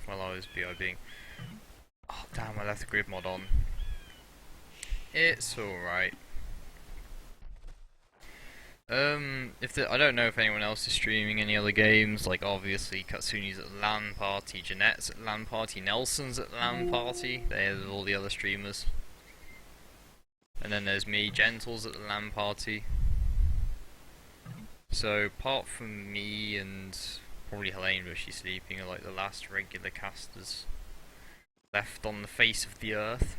while I was BIBing. Oh damn, I left the grid mod on. It's alright. I don't know if anyone else is streaming any other games, like obviously Katsuni's at LAN party, Jeanette's at LAN party, Nelson's at LAN party, there's all the other streamers. And then there's me, Gentle's at the LAN party. So apart from me and probably Helene, but she's sleeping, are like the last regular casters left on the face of the earth.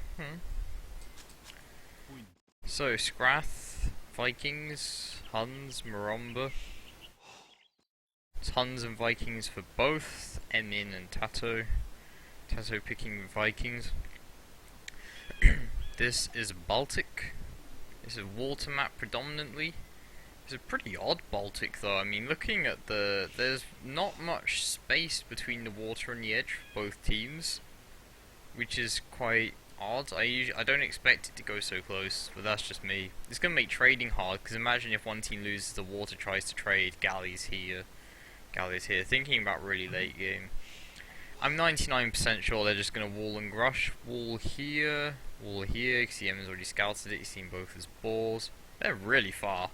So Scrath, Vikings, Huns, Maromba. It's Huns and Vikings for both, Emin and Tato. Tato picking Vikings. This is Baltic. This is water map predominantly. It's a pretty odd Baltic though. I mean, looking at there's not much space between the water and the edge for both teams, which is quite odd. I don't expect it to go so close, but that's just me. It's gonna make trading hard, because imagine if one team loses the water, tries to trade, galleys here, galleys here. Thinking about really late game. I'm 99% sure they're just gonna wall and rush. Wall here, because the Emma's already scouted it, he's seen both his balls. They're really far.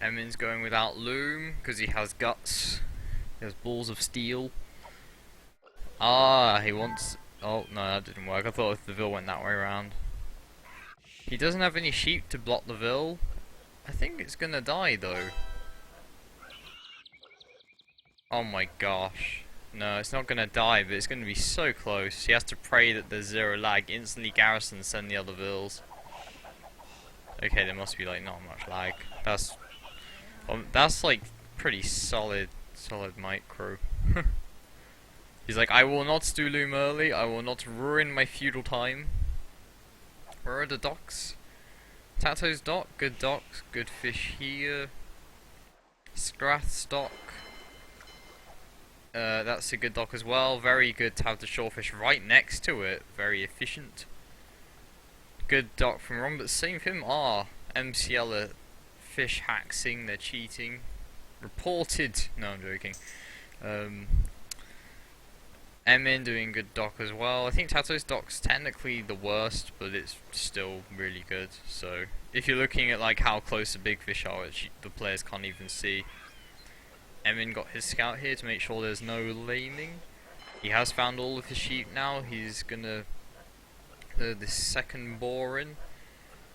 Emin's going without Loom because he has guts. He has balls of steel. Ah, he wants. Oh no, that didn't work. I thought the Vil went that way around. He doesn't have any sheep to block the Vil. I think it's gonna die though. Oh my gosh. No, it's not gonna die, but it's gonna be so close. He has to pray that there's zero lag. Instantly garrison, send the other Vils. Okay, there must be like not much lag. That's like pretty solid micro. He's like, I will not do Loom early, I will not ruin my feudal time. Where are the docks? Tato's dock, good fish here. Scrath's dock. That's a good dock as well, very good to have the shorefish right next to it, very efficient. Good dock from Ron, but same for him. MCL are fish haxing, they're cheating. Reported. No, I'm joking. Emin doing good dock as well. I think Tato's dock's technically the worst, but it's still really good. So if you're looking at like how close the big fish are, which the players can't even see. Emin got his scout here to make sure there's no laming. He has found all of his sheep now. He's gonna the second boar in.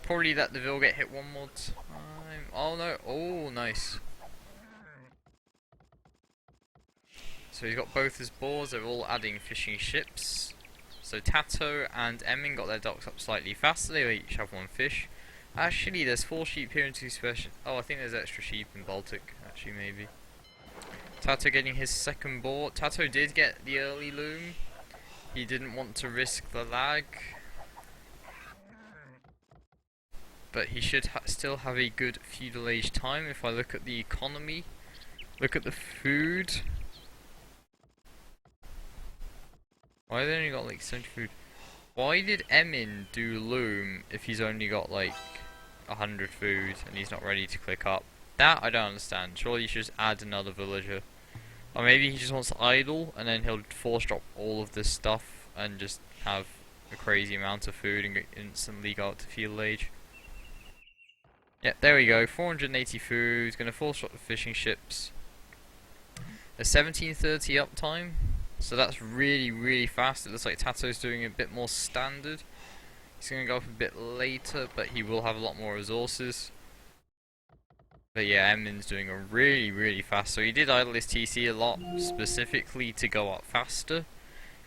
Probably let the Vil get hit one more time. Oh no! Oh, nice. So he's got both his boars. They're all adding fishing ships. So Tato and Emin got their docks up slightly faster. They each have one fish. Actually, there's 4 sheep here and 2 special. Oh, I think there's extra sheep in Baltic. Actually, maybe. Tato getting his second boar. Tato did get the early loom. He didn't want to risk the lag. But he should still have a good feudal age time. If I look at the economy, look at the food. Why have they only got like 70 food? Why did Emin do loom if he's only got like 100 food and he's not ready to click up? That I don't understand. Surely you should just add another villager. Or maybe he just wants to idle and then he'll force drop all of this stuff and just have a crazy amount of food and instantly go up to feudal age. Yeah, there we go. 480 food. Gonna force drop the fishing ships. A 1730 uptime. So that's really fast. It looks like Tato's doing a bit more standard. He's going to go up a bit later, but he will have a lot more resources. But yeah, Emin's doing a really fast. So he did idle his TC a lot, specifically to go up faster.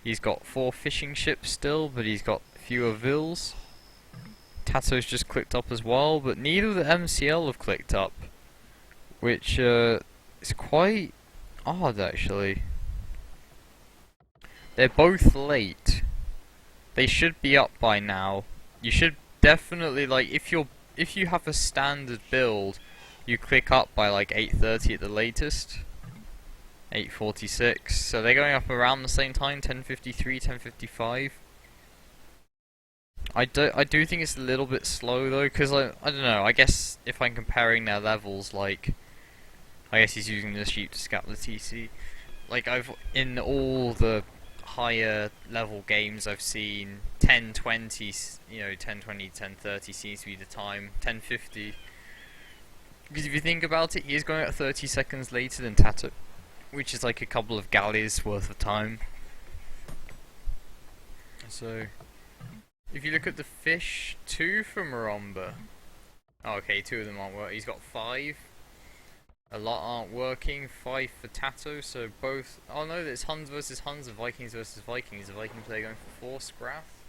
He's got 4 fishing ships still, but he's got fewer Vils. Tato's just clicked up as well, but neither of the MCL have clicked up, which is quite odd actually. They're both late. They should be up by now. You should definitely, like, if you have a standard build, you click up by like 8:30 at the latest. 8:46. So they're going up around the same time, 10:53, 10:55. I do think it's a little bit slow though, because I don't know. I guess if I'm comparing their levels, like, I guess he's using the sheep to scout the TC. Like, I've in all the higher level games I've seen 10:20, you know, 10:20, 10:30 seems to be the time. 10:50. Because if you think about it, he is going at 30 seconds later than Tato, which is like a couple of galleys worth of time. So, if you look at the fish, 2 from Maromba. Oh, okay, 2 of them aren't working. He's got 5. A lot aren't working. 5 for Tato, so both. Oh no, it's Huns versus Huns, and Vikings versus Vikings. The Viking player going for 4 Scrath.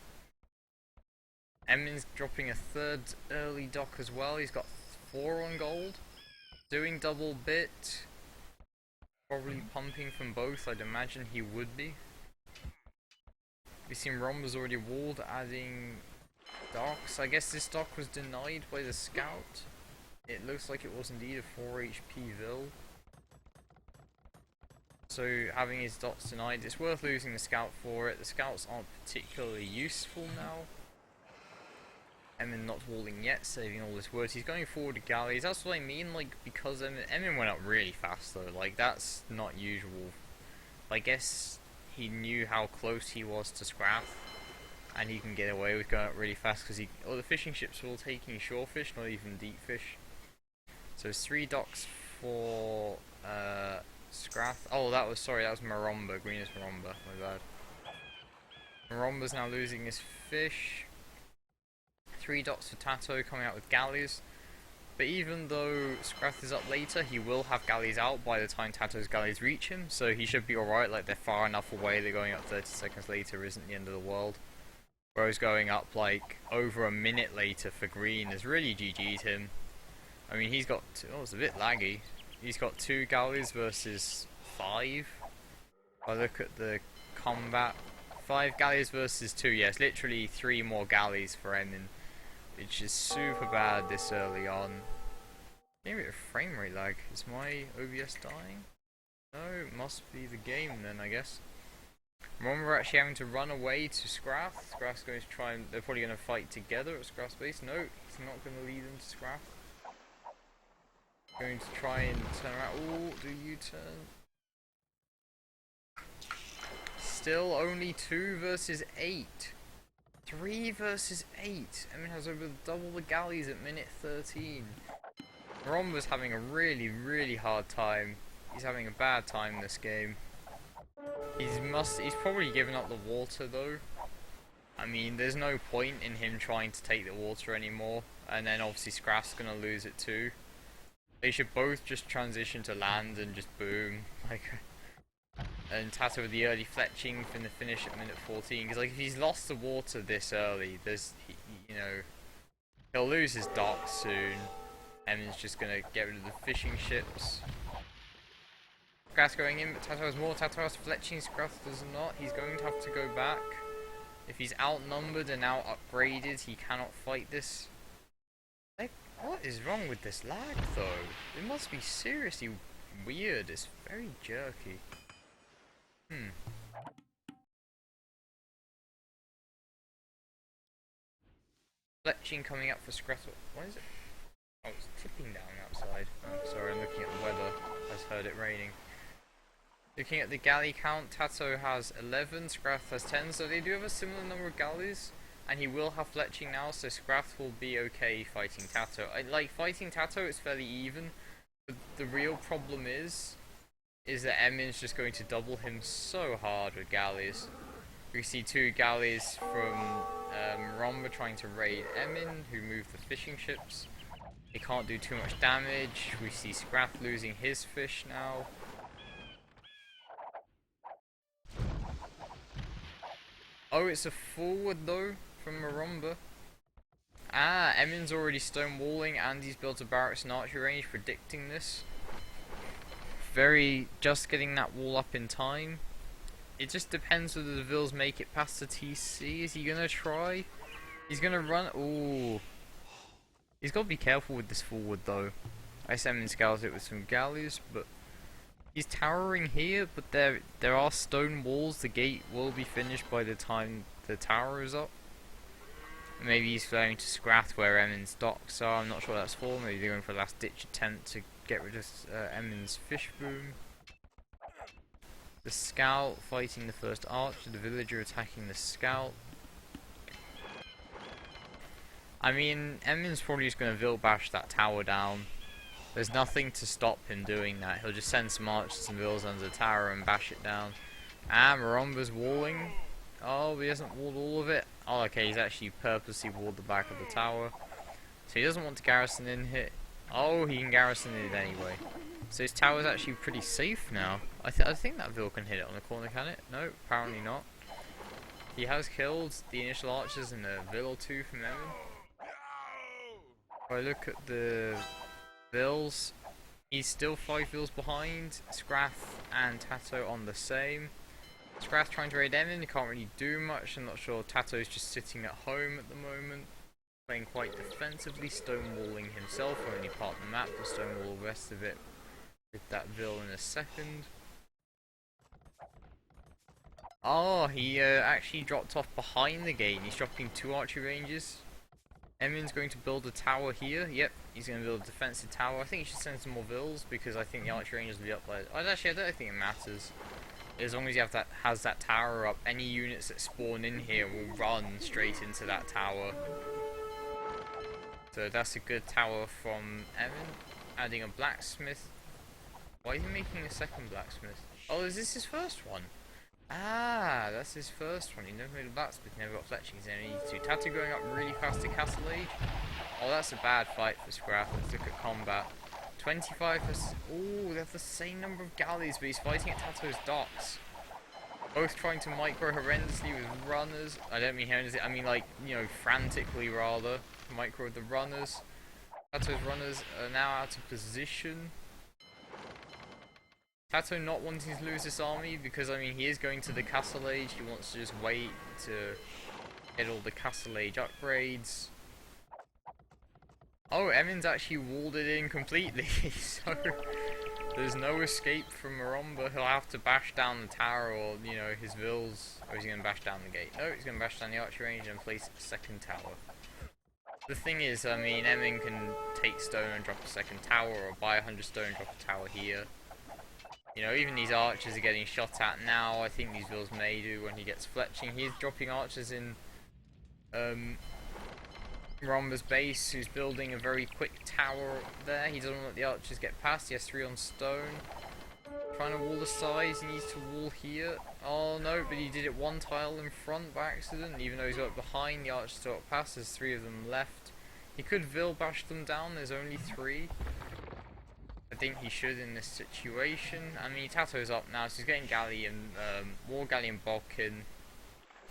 Emin's dropping a 3rd early dock as well. He's got 4 on gold. Doing double bit. Probably pumping from both, I'd imagine he would be. We've seen Romba's already walled, adding docks. I guess this dock was denied by the scout. It looks like it was indeed a 4 HP Vil. So having his dots denied, it's worth losing the scout for it. The scouts aren't particularly useful now. Emin not walling yet, saving all this wood. He's going forward to galleys. That's what I mean, like, because Emin went up really fast though. Like, that's not usual. I guess he knew how close he was to Scrath, and he can get away with going up really fast because the fishing ships are all taking shore fish, not even deep fish. So it's 3 docks for Scrath. Oh, that was Maromba. Green is Maromba. My bad. Maromba's now losing his fish. 3 dots for Tato coming out with galleys. But even though Scrath is up later, he will have galleys out by the time Tato's galleys reach him, so he should be alright. Like, they're far enough away that going up 30 seconds later isn't the end of the world. Whereas going up like over a minute later for Green has really GG'd him. I mean, he's got it's a bit laggy. He's got 2 galleys versus 5. If I look at the combat, 5 galleys versus 2. Yes, literally 3 more galleys for Emin, which is super bad this early on. Maybe a frame rate lag. Is my OBS dying? No, it must be the game then, I guess. Remember, we're actually having to run away to Scrath. Scrath's going to try and they're probably going to fight together at Scrath's base. No, he's not going to lead them to Scrath. Going to try and turn around. Oh, do you turn? Still only 2 versus 8. 3 versus 8. Emin has over double the galleys at minute 13. Romba's having a really, really hard time. He's having a bad time this game. He's probably given up the water though. I mean, there's no point in him trying to take the water anymore. And then obviously Scrath's gonna lose it too. They should both just transition to land and just boom. And Tato with the early fletching from the finish at minute 14. Because like, if he's lost the water this early, you know, he'll lose his dock soon. Emin's just gonna get rid of the fishing ships. Scrath going in, but Tato has more. Tato has fletching, Scrath does not. He's going to have to go back. If he's outnumbered and now upgraded, he cannot fight this. Like, what is wrong with this lag though? It must be seriously weird. It's very jerky. Fletching coming up for Scrath. What is it? Oh, it's tipping down outside. Oh, sorry, I'm looking at the weather. I just heard it raining. Looking at the galley count, Tato has 11, Scrath has 10, so they do have a similar number of galleys, and he will have fletching now, so Scrath will be okay fighting Tato. Like, fighting Tato is fairly even, but the real problem is that Emin's just going to double him so hard with galleys. We see 2 galleys from Romba trying to raid Emin, who moved the fishing ships. He can't do too much damage. We see Scrath losing his fish now. Oh, it's a forward though from Maromba. Ah, Emin's already stonewalling and he's built a barracks and archery range, predicting this. Just getting that wall up in time. It just depends whether the Vils make it past the TC. Is he gonna try? He's gonna run. Ooh. He's gotta be careful with this forward though. I Emin scouts it with some galleys, but he's towering here, but there are stone walls. The gate will be finished by the time the tower is up. Maybe he's going to Scrath where Emin's docks are. I'm not sure what that's for. Maybe they're going for a last ditch attempt to get rid of Emin's fish boom. The scout fighting the first archer. The villager attacking the scout. I mean, Emin's probably just going to Vil bash that tower down. There's nothing to stop him doing that. He'll just send some archers and Vils under the tower and bash it down. Ah, Maromba's walling. Oh, but he hasn't walled all of it. Oh, okay, he's actually purposely walled the back of the tower. So he doesn't want to garrison in here. Oh, he can garrison it anyway. So his tower's actually pretty safe now. I think that Vil can hit it on the corner, can it? No, apparently not. He has killed the initial archers and a Vil or two from Emin. If I look at the Vils, he's still 5 Vils behind. Scrath and Tato on the same. Scrath trying to raid Emin, he can't really do much. I'm not sure. Tato's just sitting at home at the moment, playing quite defensively, stonewalling himself, only part of the map, and stonewall the rest of it with that Vil in a second. Oh, he actually dropped off behind the gate. He's dropping 2 archery ranges. Emin's going to build a tower here. Yep, he's going to build a defensive tower. I think he should send some more Vils because I think the archery ranges will be up by. Actually, I don't think it matters. As long as you have has that tower up, any units that spawn in here will run straight into that tower. So that's a good tower from Emin. Adding a blacksmith. Why is he making a second blacksmith? Oh, is this his first one? Ah, that's his first one. He never made a blacksmith, never got fletching. He's only need to. Tattoo going up really fast to Castle Age. Oh, that's a bad fight for Scrath. Let's look at combat. 25 for. Oh, they have the same number of galleys, but he's fighting at Tato's docks. Both trying to micro horrendously with runners. I don't mean horrendously, I mean like, you know, frantically rather. Micro with the runners. Tato's runners are now out of position. Tato not wanting to lose this army because, I mean, he is going to the Castle Age. He wants to just wait to get all the Castle Age upgrades. Oh, Emin's actually walled it in completely, so there's no escape from Maromba. He'll have to bash down the tower or, you know, his Vils. Or is he going to bash down the gate? No, he's going to bash down the archery range and place a second tower. The thing is, I mean, Emin can take stone and drop a second tower, or buy 100 stone and drop a tower here. You know, even these archers are getting shot at now. I think these Vils may do when he gets fletching. He's dropping archers in Maromba's base, who's building a very quick tower there. He doesn't let the archers get past. He has 3 on stone. Trying to wall the sides. He needs to wall here. Oh no, but he did it 1 tile in front by accident. Even though he's got it behind, the archers got past. There's 3 of them left. He could Vil bash them down. There's only 3. I think he should in this situation. I mean, Tato's up now, so he's getting Galley and more Galley and Balkin.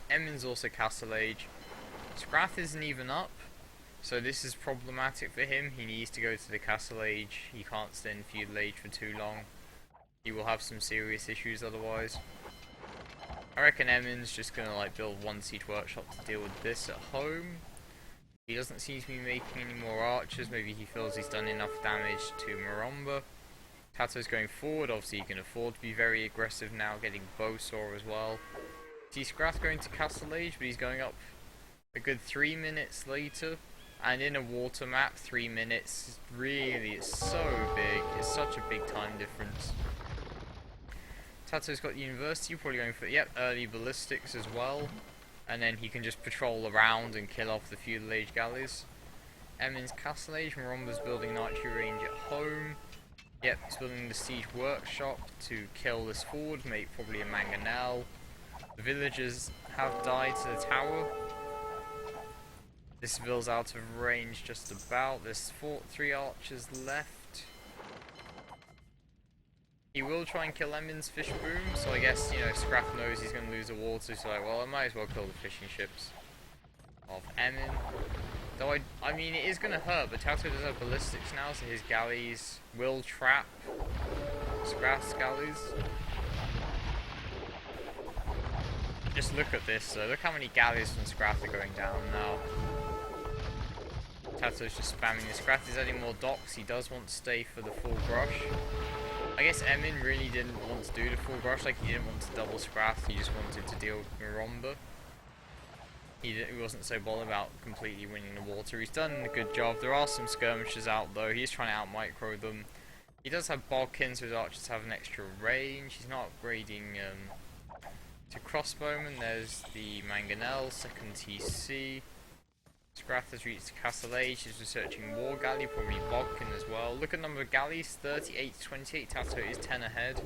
Emin's also Castle Age. Scrath isn't even up, so this is problematic for him. He needs to go to the Castle Age. He can't stay in Feudal Age for too long. He will have some serious issues otherwise. I reckon Emin's just gonna like build 1 siege workshop to deal with this at home. He doesn't seem to be making any more archers. Maybe he feels he's done enough damage to Maromba. Tato's going forward. Obviously he can afford to be very aggressive now, getting Bowsaw as well. See Scrath going to Castle Age, but he's going up a good 3 minutes later. And in a water map, 3 minutes really is so big. It's such a big time difference. Tato's got the university, probably going for, yep, early ballistics as well. And then he can just patrol around and kill off the Feudal Age galleys. Emin's Castle Age, Maromba's building an archery range at home. Yep, he's building the siege workshop to kill this forward, make probably a mangonel. The villagers have died to the tower. This Vil's out of range just about. There's 3 archers left. He will try and kill Emin's fish boom, so I guess, you know, Scrath knows he's going to lose the water, so like, well, I might as well kill the fishing ships of Emin. Though I mean, it is going to hurt, but Tato does have ballistics now, so his galleys will trap Scrath's galleys. Just look at this, though. Look how many galleys from Scrath are going down now. Tato's just spamming this. Scrath is adding more docks. He does want to stay for the full brush. I guess Emin really didn't want to do the full brush, like he didn't want to double Scrath, he just wanted to deal with Maromba. He wasn't so bothered about completely winning the water. He's done a good job. There are some skirmishers out though. He's trying to out-micro them. He does have Baltic, so his archers have an extra range. He's not upgrading to crossbowmen. There's the Mangonel, second TC. Scrath has reached the Castle Age. He's researching War Galley, probably Baltic as well. Look at the number of galleys, 38 to 28. Tato is 10 ahead.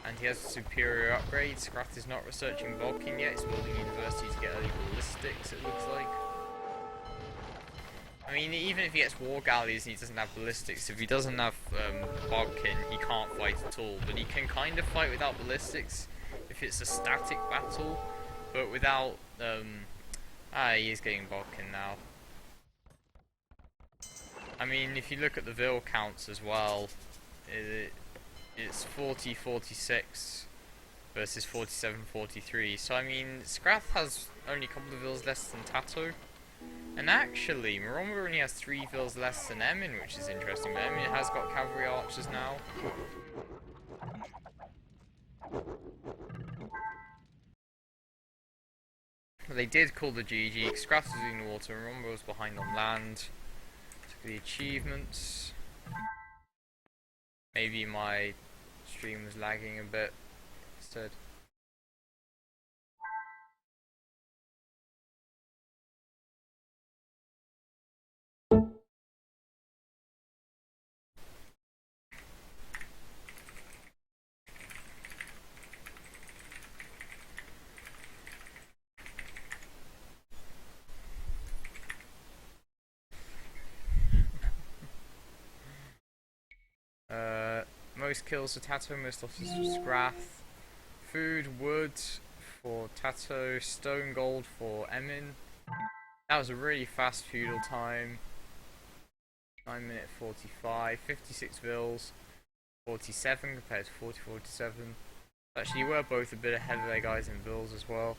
And he has a superior upgrade. Scrath is not researching Baltic yet. He's building university to get early ballistics, it looks like. I mean, even if he gets war galleys and he doesn't have ballistics, if he doesn't have Baltic, he can't fight at all. But he can kind of fight without ballistics if it's a static battle. But without... he is getting Baltic now. I mean, if you look at the Vil counts as well, it's 40-46 versus 47-43. So I mean, Scrath has only a couple of Vils less than Tato. And actually, Maromba only has 3 Vils less than Emin, which is interesting. But Emin has got cavalry archers now. But they did call the GG. Scrath was in the water, Maromba was behind on land. Took the achievements. Maybe my stream was lagging a bit instead. Most kills for Tato, most losses for Scrath. Food, wood for Tato, stone gold for Emin. That was a really fast feudal time. 9 minute 45, 56 Vils, 47 compared to 40-47. Actually, you were both a bit ahead of their guys in Vils as well.